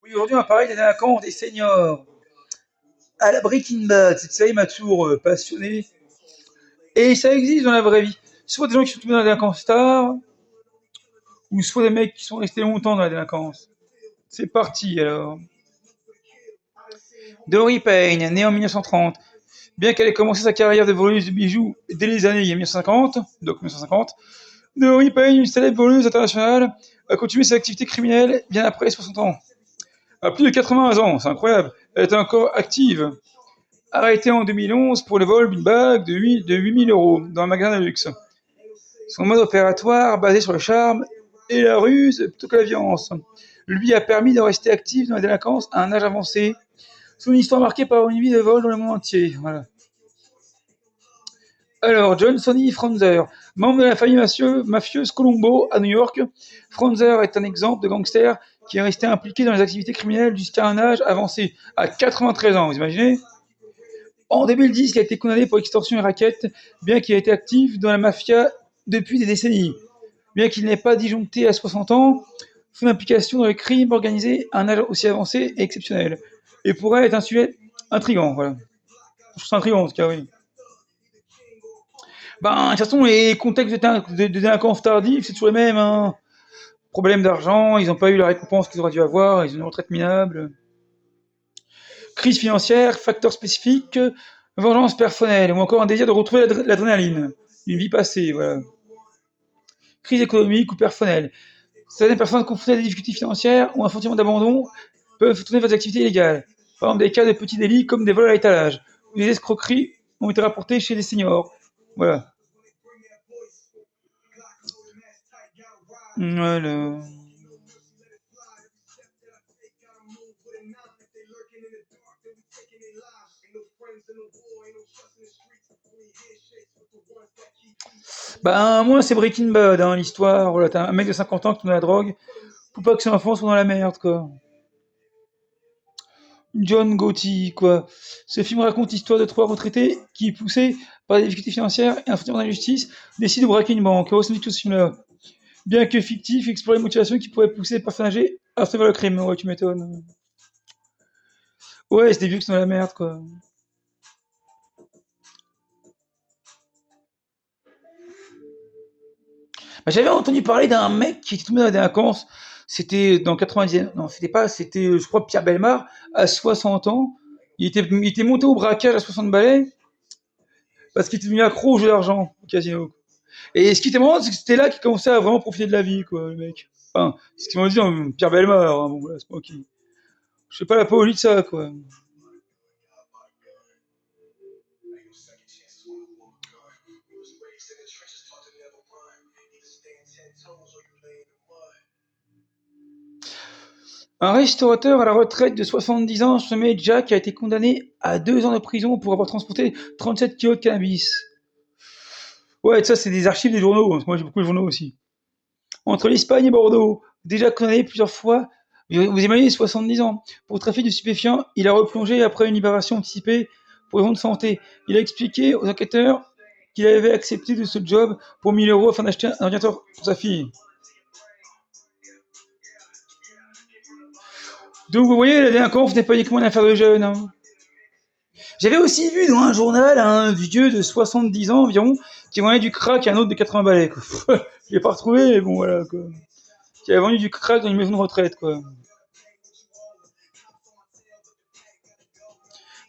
Oui, aujourd'hui, on va parler des délinquants, des seniors. À la Breaking Bad, cette série m'a toujours passionné. Et ça existe dans la vraie vie. Soit des gens qui sont tombés dans la délinquance tard, ou soit des mecs qui sont restés longtemps dans la délinquance. C'est parti alors. Dory Payne, née en 1930. Bien qu'elle ait commencé sa carrière de voleuse de bijoux dès les années 1950, donc 1950, Dory Payne, une célèbre voleuse internationale, a continué ses activités criminelles bien après 60 ans. À plus de 80 ans, c'est incroyable. Elle est encore active. Arrêtée en 2011 pour le vol d'une bague de 8 000 euros dans un magasin de luxe. Son mode opératoire, basé sur le charme et la ruse plutôt que la violence, lui a permis de rester actif dans la délinquance à un âge avancé. Son histoire marquée par une vie de vol dans le monde entier. Voilà. Alors, John Sonny Franzer, membre de la famille mafieuse Colombo à New York. Franzer est un exemple de gangster qui est resté impliqué dans les activités criminelles jusqu'à un âge avancé, à 93 ans, vous imaginez? En 2010, il a été condamné pour extorsion et racket, bien qu'il ait été actif dans la mafia depuis des décennies. Bien qu'il n'ait pas disjoncté à 60 ans, son implication dans le crime organisé à un âge aussi avancé est exceptionnelle. Et pourrait être un sujet intrigant, voilà. Je trouve ça intrigant en tout cas, oui. Ben, de toute façon, les contextes de délinquance tardive, c'est toujours les mêmes. Hein. Problème d'argent, ils n'ont pas eu la récompense qu'ils auraient dû avoir, ils ont une retraite minable. Crise financière, facteurs spécifiques, vengeance personnelle, ou encore un désir de retrouver l'adrénaline, une vie passée, voilà. Crise économique ou personnelle. Certaines personnes confrontées à des difficultés financières ou un sentiment d'abandon peuvent tourner vers des activités illégales. Par exemple, des cas de petits délits comme des vols à l'étalage ou des escroqueries ont été rapportés chez les seniors. Voilà. Voilà. Ben, moi, c'est Breaking Bad, hein, l'histoire. Voilà, t'as un mec de 50 ans qui tombe dans la drogue. Faut pas que ses enfants soient dans la merde, quoi. John Gotti, quoi. Ce film raconte l'histoire de trois retraités qui, poussés par des difficultés financières et un sentiment d'injustice, décident de braquer une banque. Oh, c'est tout ce film-là. Bien que fictif, explore les motivations qui pourraient pousser les personnages à se faire le crime. Ouais, tu m'étonnes. Ouais, c'est des vieux qui sont dans la merde, quoi. Bah, j'avais entendu parler d'un mec qui était tombé dans la délinquance. C'était dans 90. Non, c'était pas. C'était, je crois, Pierre Bellemare, à 60 ans. Il était monté au braquage à 60 balais parce qu'il était devenu accro au jeu d'argent au casino. Et ce qui était marrant, c'est que c'était là qu'il commençait à vraiment profiter de la vie, quoi, le mec. Enfin, c'est ce qu'ils m'ont dit, hein, Pierre Bellemare. Hein, bon, voilà, c'est pas qui. Je sais pas l'apologie de ça, quoi. Un restaurateur à la retraite de 70 ans, nommé Jack, a été condamné à 2 ans de prison pour avoir transporté 37 kilos de cannabis. Ouais, ça, c'est des archives des journaux. Hein, parce que moi, j'ai beaucoup de journaux aussi. Entre l'Espagne et Bordeaux, déjà condamné plusieurs fois, vous imaginez 70 ans, pour trafic de stupéfiants, il a replongé après une libération anticipée pour raison de santé. Il a expliqué aux enquêteurs qu'il avait accepté de ce job pour 1000 euros afin d'acheter un ordinateur pour sa fille. Donc vous voyez, la délinquance n'est pas uniquement une affaire de jeunes. Hein. J'avais aussi vu dans un journal un vieux de 70 ans environ qui vendait du crack à un autre de 80 balais. Quoi. Je l'ai pas retrouvé, mais bon voilà. Quoi. Qui avait vendu du crack dans une maison de retraite. Quoi.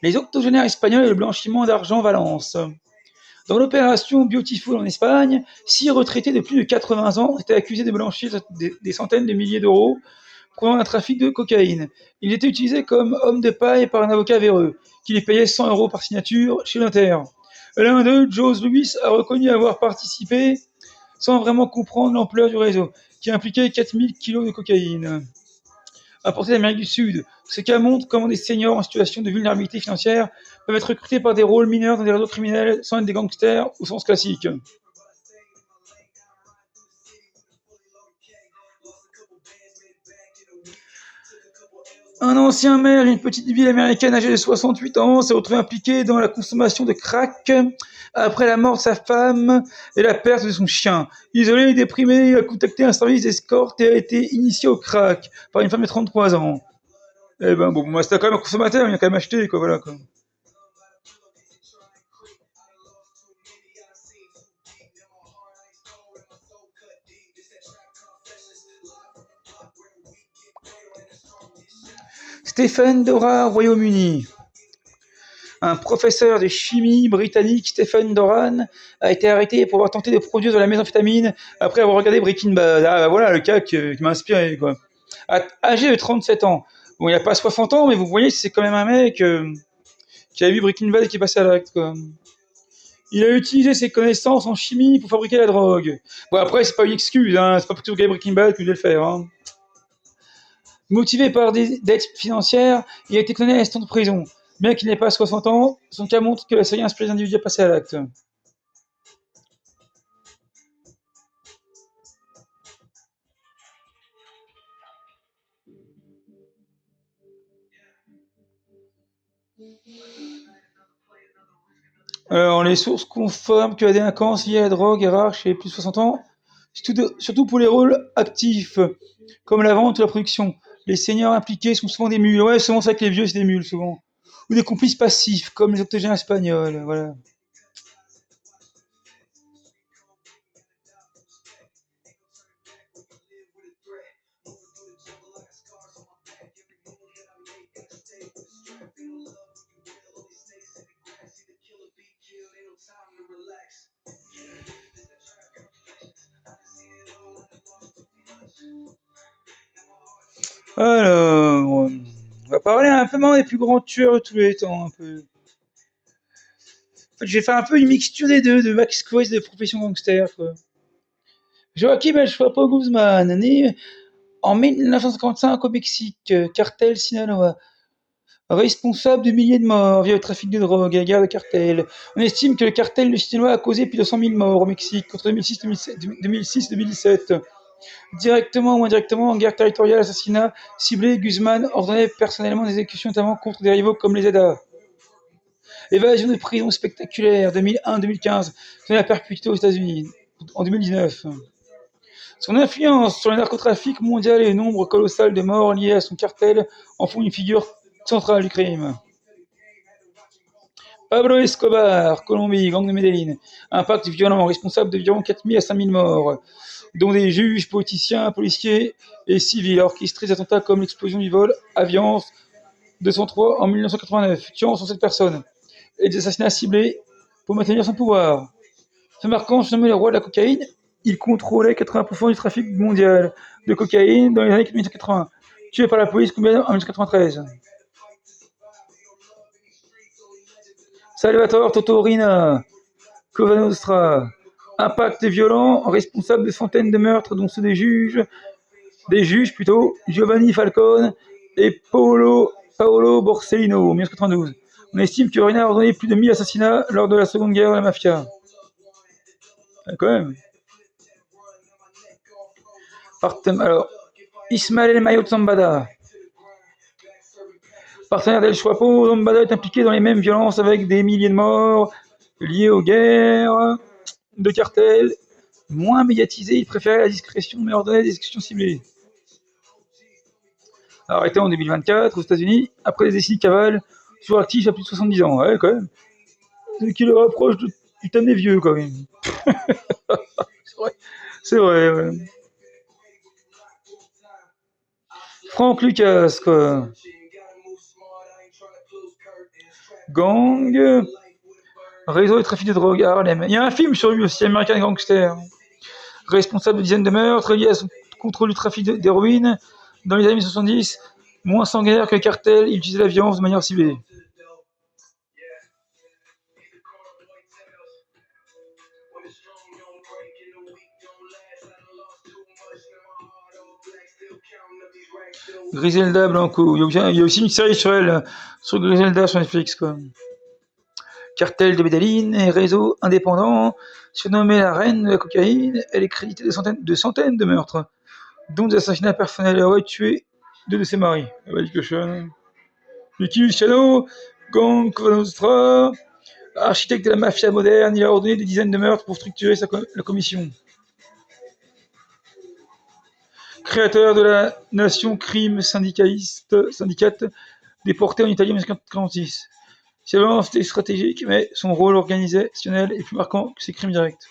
Les octogénaires espagnols et le blanchiment d'argent Valence. Dans l'opération Beautiful en Espagne, 6 retraités de plus de 80 ans étaient accusés de blanchir des centaines de milliers d'euros provenant d'un trafic de cocaïne. Ils étaient utilisés comme hommes de paille par un avocat véreux, qui les payait 100 euros par signature chez le notaire. L'un d'eux, Joe Lewis, a reconnu avoir participé sans vraiment comprendre l'ampleur du réseau, qui impliquait 4000 kilos de cocaïne. Apporté d'Amérique du Sud, ce cas montre comment des seniors en situation de vulnérabilité financière peuvent être recrutés par des rôles mineurs dans des réseaux criminels sans être des gangsters au sens classique. Un ancien maire d'une petite ville américaine âgé de 68 ans s'est retrouvé impliqué dans la consommation de crack après la mort de sa femme et la perte de son chien. Isolé et déprimé, il a contacté un service d'escorte et a été initié au crack par une femme de 33 ans. Eh ben bon, moi c'était quand même un consommateur, il a quand même acheté, quoi, voilà, quoi. Stephen Dora, Royaume-Uni. Un professeur de chimie britannique, Stephen Doran, a été arrêté pour avoir tenté de produire de la méthamphétamine après avoir regardé Breaking Bad. Ah, voilà le cas qui m'a inspiré, quoi. Âgé de 37 ans. Bon, il n'a pas 60 ans, mais vous voyez, c'est quand même un mec qui a vu Breaking Bad et qui est passé à l'acte, quoi. Il a utilisé ses connaissances en chimie pour fabriquer la drogue. Bon, après, c'est pas une excuse, hein. C'est pas pour tout regarder Breaking Bad que je vais le faire, hein. Motivé par des dettes financières, il a été condamné à l'instant de prison. Bien qu'il n'ait pas 60 ans, son cas montre que la série inspire les individus à passer à l'acte. Alors, les sources confirment que la délinquance liée à la drogue est rare chez les plus de 60 ans, surtout pour les rôles actifs, comme la vente ou la production. Les seniors impliqués sont souvent des mules. Ouais, souvent c'est avec les vieux, c'est des mules, souvent. Ou des complices passifs, comme les octogénaires espagnols. Voilà. Alors, on va parler un peu moins des plus grands tueurs de tous les temps. Un peu. En fait, j'ai fait un peu une mixture des deux, de Max Quest et de Profession Gangster, quoi. Joaquim El Chapo Guzman, né en 1955 au Mexique, cartel Sinaloa, responsable de milliers de morts via le trafic de drogue et la guerre de cartel. On estime que le cartel de Sinaloa a causé plus de 100 000 morts au Mexique entre 2006 et 2017. Directement ou indirectement, en guerre territoriale, assassinat, ciblé, Guzman ordonnait personnellement des exécutions, notamment contre des rivaux comme les ZA. Évasion de prison spectaculaire 2001-2015, donnée la perpétuité aux États-Unis en 2019. Son influence sur le narcotrafic mondial et le nombre colossal de morts liés à son cartel en font une figure centrale du crime. Pablo Escobar, Colombie, gang de Medellín. Impact violent, responsable d'environ 4000 à 5000 morts, dont des juges, politiciens, policiers et civils, orchestrés des attentats comme l'explosion du vol Aviance 203 en 1989, tuant 107 personnes, et des assassinats ciblés pour maintenir son pouvoir. Fait marquant, surnommé le roi de la cocaïne, il contrôlait 80% du trafic mondial de cocaïne dans les années 1980, tué par la police colombienne en 1993. Salvatore Totorina, Cosa Nostra, impact violent, responsable de centaines de meurtres, dont ceux des juges plutôt, Giovanni Falcone et Paolo Borsellino en 1992. On estime que Rina a ordonné plus de 1000 assassinats lors de la seconde guerre de la mafia. Quand même. Alors, Ismael Mayo Zambada, partenaire d'El Chapo, Zambada est impliqué dans les mêmes violences avec des milliers de morts liés aux guerres de cartel. Moins médiatisé, il préférait la discrétion mais ordonnait des exécutions ciblées. Arrêté en 2024 aux États-Unis, après des décennies de cavale, toujours actif à plus de 70 ans. Ouais, quand même. Ce qui le rapproche du temps des vieux, quand même. C'est vrai. C'est vrai, ouais. Frank Lucas, quoi. Gang, réseau de trafic de drogue à Harlem. Il y a un film sur lui aussi, American Gangster. Responsable de dizaines de meurtres liés à son contrôle du trafic d'héroïne dans les années 70. Moins sanguinaire que le cartel, il utilisait la violence de manière ciblée. Griselda Blanco. Il y a aussi une série sur elle, sur Griselda sur Netflix, quoi. Cartel de Medellín et réseau indépendant, surnommée la reine de la cocaïne, elle est créditée de centaines de meurtres, dont des assassinats personnels. Elle aurait tué deux de ses maris. Vicky Luciano, Gang Cosa Nostra, architecte de la mafia moderne, il a ordonné des dizaines de meurtres pour structurer la commission. créateur de la nation crime syndicate, déporté en Italie en 1946. Ses violences étaient stratégiques, mais son rôle organisationnel est plus marquant que ses crimes directs.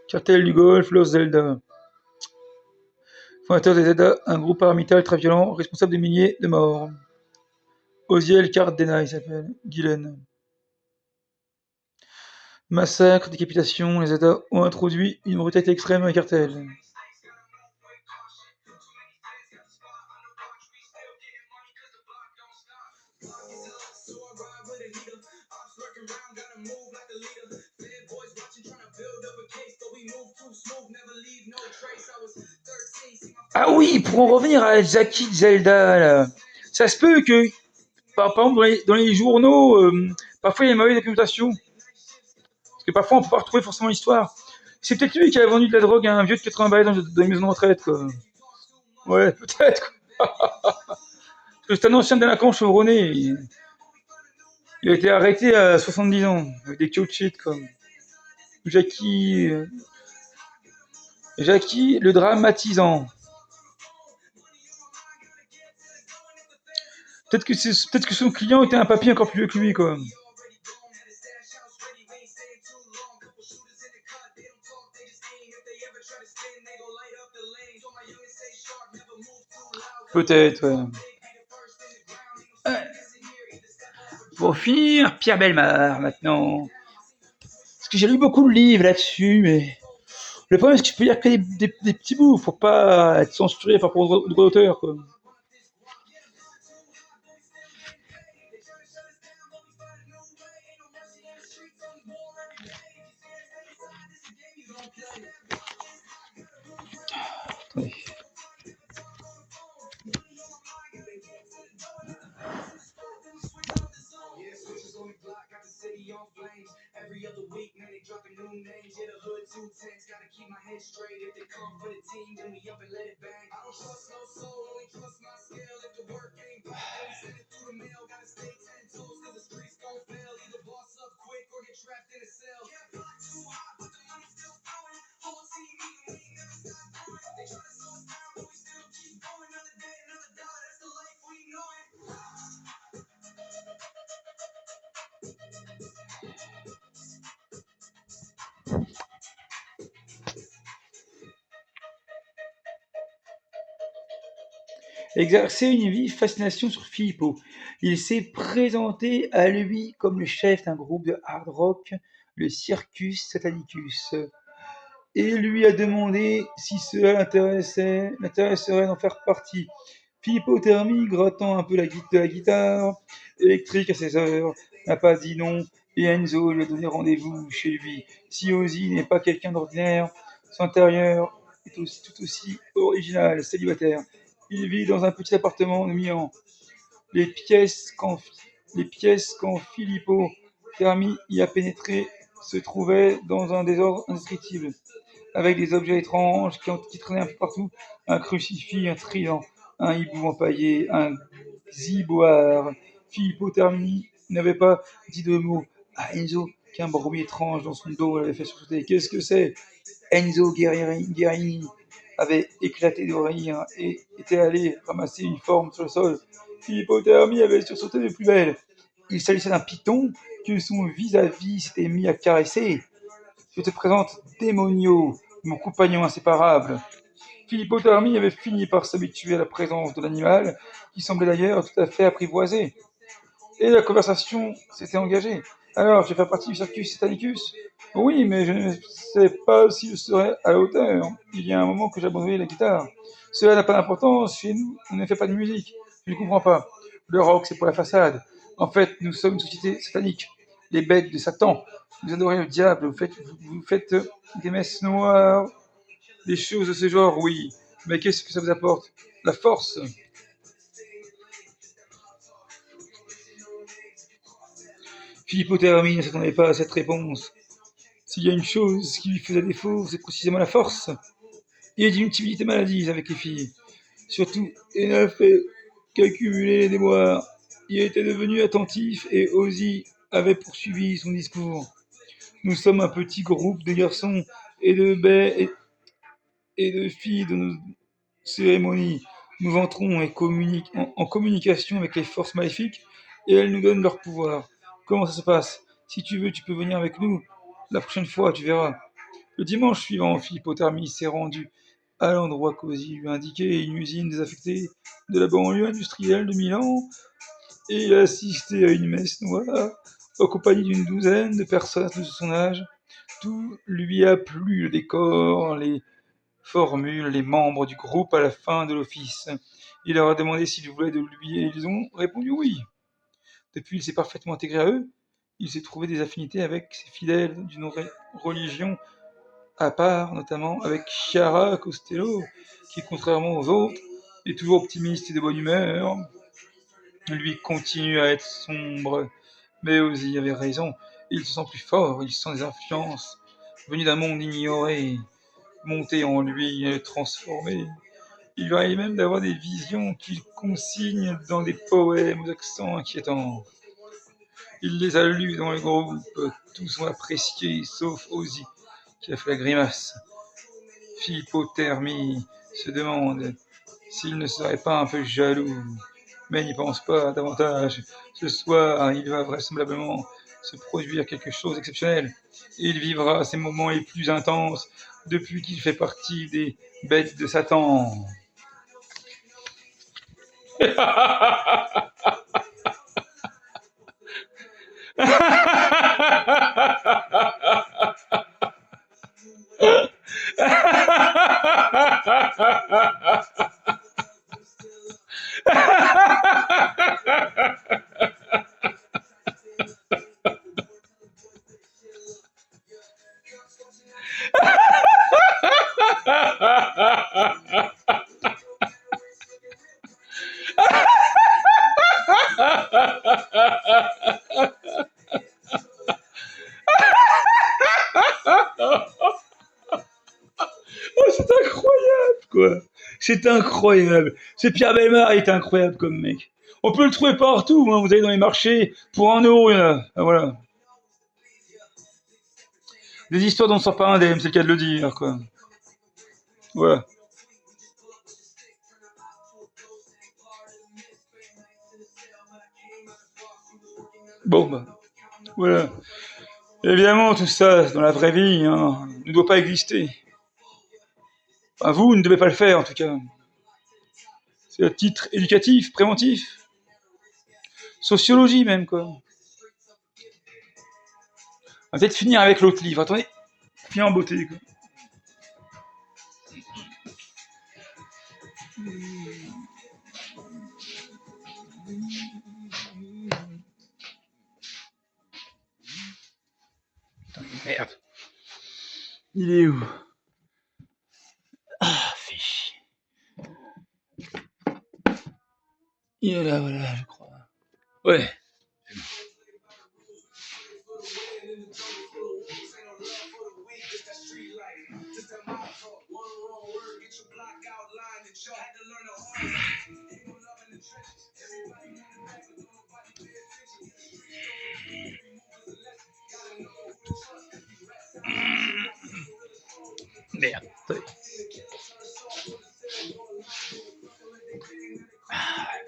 Cartel du Golfe, Los Zelda. Fondateur des Zelda, un groupe paramilitaire très violent, responsable de milliers de morts. Osiel Cardena, il s'appelle. Guylaine. Massacre, décapitation, les Zelda ont introduit une brutalité extrême dans les cartels. Ah oui, pour en revenir à Jackie Zelda, là. Ça se peut que, par exemple, dans les journaux, parfois il y a une mauvaise documentation. Parce que parfois on peut pas retrouver forcément l'histoire. C'est peut-être lui qui a vendu de la drogue à un vieux de 80 balais dans une maison de retraite, quoi. Ouais, peut-être. Parce que c'est un ancien délinquant chevronné. Il a été arrêté à 70 ans, avec des queues de shit, comme. Jackie. Jackie le dramatisant. Peut-être que son client était un papy encore plus vieux que lui, quoi. Peut-être, ouais. Pour finir, Pierre Bellemare, maintenant. Parce que j'ai lu beaucoup de livres là-dessus, mais le problème, c'est que je peux lire que des petits bouts pour pas être censuré par droit d'auteur, quoi. Attendez. Exerçait une vive fascination sur Filippo. Il s'est présenté à lui comme le chef d'un groupe de hard rock, le Circus Satanicus, et lui a demandé si cela l'intéresserait d'en faire partie. Filippo Termi, grattant un peu de la guitare électrique à ses heures, n'a pas dit non, et Enzo lui a donné rendez-vous chez lui. Si Ozzy n'est pas quelqu'un d'ordinaire, son intérieur est tout aussi original, célibataire. Il vit dans un petit appartement de Milan. Les pièces quand, les pièces quand Filippo Termi y a pénétré se trouvaient dans un désordre indescriptible, avec des objets étranges qui traînaient un peu partout, un crucifix, un trident, un hibou empaillé, un ziboire. Filippo Termini n'avait pas dit de mots à Enzo qu'un bruit étrange dans son dos l'avait fait sursauter. Qu'est-ce que c'est? Enzo Guerrini avait éclaté de rire et était allé ramasser une forme sur le sol. Filippo Termini avait sursauté de plus belle. Il s'agissait d'un python que son vis-à-vis s'était mis à caresser. Je te présente Démonio, mon compagnon inséparable. Filippo Termi avait fini par s'habituer à la présence de l'animal, qui semblait d'ailleurs tout à fait apprivoisé. Et la conversation s'était engagée. Alors, tu fais partie du Circus Satanicus? Oui, mais je ne sais pas si je serai à la hauteur. Il y a un moment que j'ai abandonné la guitare. Cela n'a pas d'importance, chez nous, on ne fait pas de musique. Je ne comprends pas. Le rock, c'est pour la façade. En fait, nous sommes une société satanique. Les bêtes de Satan. Vous adorez le diable, vous faites des messes noires, des choses de ce genre, oui. Mais qu'est-ce que ça vous apporte? La force. Filippo Termi ne s'attendait pas à cette réponse. S'il y a une chose qui lui faisait défaut, c'est précisément la force. Il a d'une timidité maladive avec les filles. Surtout, il n'a fait qu'accumuler les déboires. Il était devenu attentif et Ozzy avait poursuivi son discours. Nous sommes un petit groupe de garçons et de bêtes et de filles de nos cérémonies, nous entrons en communication avec les forces maléfiques et elles nous donnent leur pouvoir. Comment ça se passe? Si tu veux, tu peux venir avec nous. La prochaine fois, tu verras. Le dimanche suivant, Philippe Thermis s'est rendu à l'endroit qu'Ozzy lui indiquait, une usine désaffectée de la banlieue industrielle de Milan, et il a assisté à une messe noire, accompagné d'une douzaine de personnes de son âge. Tout lui a plu, le décor, les formules, les membres du groupe à la fin de l'office. Il leur a demandé s'ils voulaient de lui et ils ont répondu oui. Depuis, il s'est parfaitement intégré à eux. Il s'est trouvé des affinités avec ses fidèles d'une religion à part, notamment avec Chiara Costello, qui, contrairement aux autres, est toujours optimiste et de bonne humeur. Lui continue à être sombre, mais Ozzy avait raison. Il se sent plus fort, il sent des influences venues d'un monde ignoré, monter en lui et le transformer. Il lui arrive même d'avoir des visions qu'il consigne dans des poèmes aux accents inquiétants. Il les a lus dans le groupe, tous ont apprécié, sauf Ozzy, qui a fait la grimace. Philipothermie se demande s'il ne serait pas un peu jaloux, mais n'y pense pas davantage. Ce soir, il va vraisemblablement se produire quelque chose d'exceptionnel. Il vivra ses moments les plus intenses depuis qu'il fait partie des bêtes de Satan. Oh, c'est incroyable, quoi. C'est incroyable. Ce Pierre Bellemare est incroyable comme mec. On peut le trouver partout, hein. Vous allez dans les marchés, pour 1 euro, il y en a. Ah, voilà. Des histoires dont on sort pas indemne, c'est le cas de le dire, quoi. Voilà. Bon, bah, voilà. Évidemment, tout ça, dans la vraie vie, hein, ne doit pas exister. Enfin, vous ne devez pas le faire, en tout cas. C'est à titre éducatif, préventif. Sociologie, même, quoi. On va peut-être finir avec l'autre livre. Attendez, finir en beauté, quoi. Merde. Il est où? Ah, fais chier. Il est là, voilà, je crois. Ouais. Merde.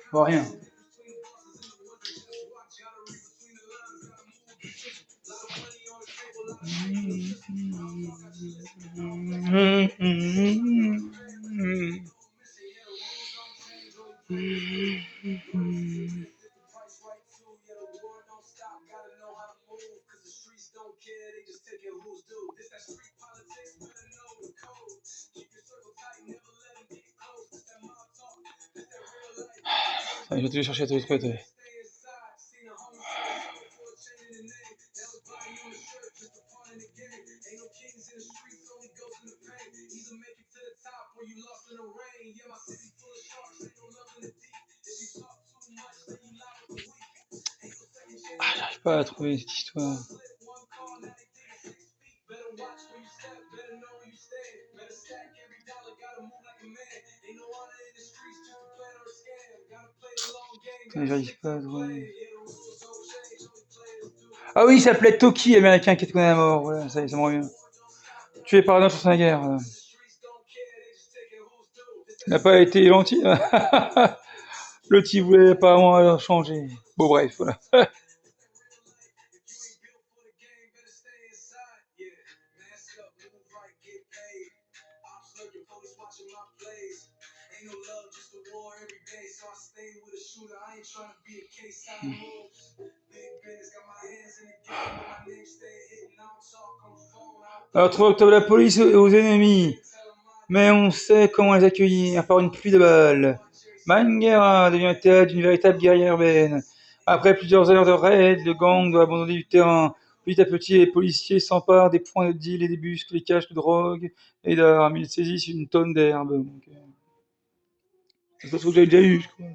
Pour rien. Je vais te chercher à te retrouver. Ah, j'arrive pas à trouver cette histoire. J'arrive pas à trouver. Ah oui, il s'appelait Toki, américain qui est condamné à mort. Voilà, ça me revient. Tué par un autre sur la guerre. Voilà. n'a pas été gentil. Le type voulait apparemment changer. Bon, bref, voilà. Alors, 3 octobre, la police aux ennemis. Mais on sait comment les accueillir par une pluie de balles. Manguera devient le théâtre d'une véritable guerre urbaine. Après plusieurs heures de raids, le gang doit abandonner du terrain. Petit à petit, les policiers s'emparent des points de deal et débusquent les caches de drogue et d'armes. Ils saisissent une tonne d'herbe. C'est pas ce que j'avais déjà eu, je crois.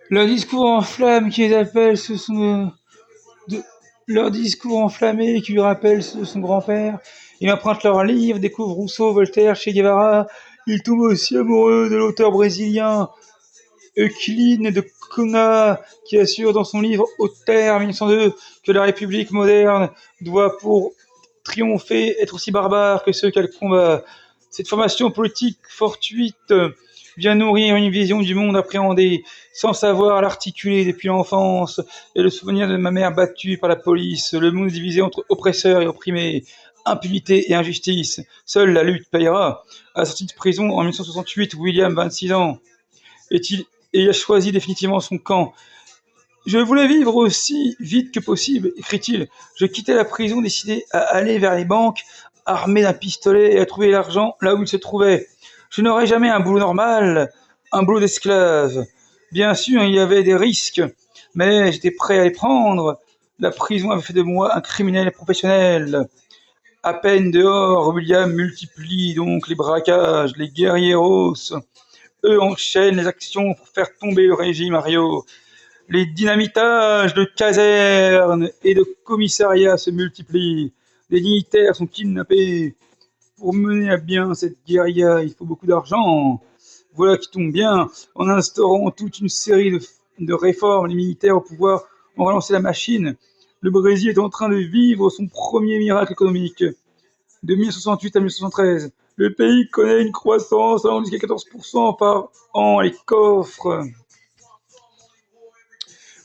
Leur discours en flammes qui les appelle, ce sont leur discours enflammé qui lui rappelle ceux de son grand-père. Il emprunte leurs livres, découvre Rousseau, Voltaire, Che Guevara. Il tombe aussi amoureux de l'auteur brésilien Euclide de Cunha, qui assure dans son livre Auteur 1902 que la République moderne doit, pour triompher, être aussi barbare que ceux qu'elle combat. Cette formation politique fortuite vient nourrir une vision du monde appréhendée, sans savoir l'articuler depuis l'enfance, et le souvenir de ma mère battue par la police, le monde divisé entre oppresseurs et opprimés, impunité et injustice. Seule la lutte payera. À la sortie de prison en 1968, William, 26 ans, et il a choisi définitivement son camp. Je voulais vivre aussi vite que possible, écrit-il. Je quittais la prison décidé à aller vers les banques, armé d'un pistolet et à trouver l'argent là où il se trouvait. Je n'aurais jamais un boulot normal, un boulot d'esclave. Bien sûr, il y avait des risques, mais j'étais prêt à les prendre. La prison avait fait de moi un criminel professionnel. À peine dehors, William multiplie donc les braquages, les guerrieros. Eux enchaînent les actions pour faire tomber le régime Mario. Les dynamitages de casernes et de commissariats se multiplient. Les dignitaires sont kidnappés. Pour mener à bien cette guérilla, il faut beaucoup d'argent. Voilà qui tombe bien. En instaurant toute une série de réformes, les militaires au pouvoir ont relancé la machine. Le Brésil est en train de vivre son premier miracle économique. De 1968 à 1973, le pays connaît une croissance allant jusqu'à 14% par an. Les coffres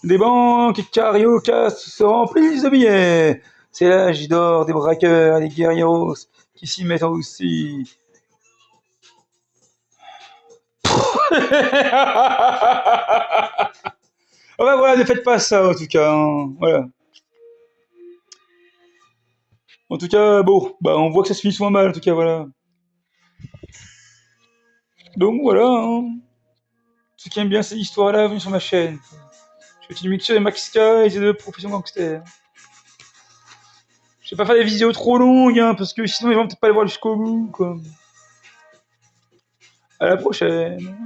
des banques cariocas se remplissent de billets. C'est l'âge d'or des braqueurs et des guerrieros qui s'y mettent aussi. Ah bah voilà, ne faites pas ça en tout cas. Hein. Voilà. En tout cas, bon, bah on voit que ça se finit souvent mal en tout cas, voilà. Donc voilà. Hein. Ceux qui aiment bien ces histoires-là, venez sur ma chaîne. Je suis une mixture de Maxica et des deux professions gangsters. Je vais pas faire des vidéos trop longues, hein, parce que sinon ils vont peut-être pas les voir jusqu'au bout, quoi. À la prochaine.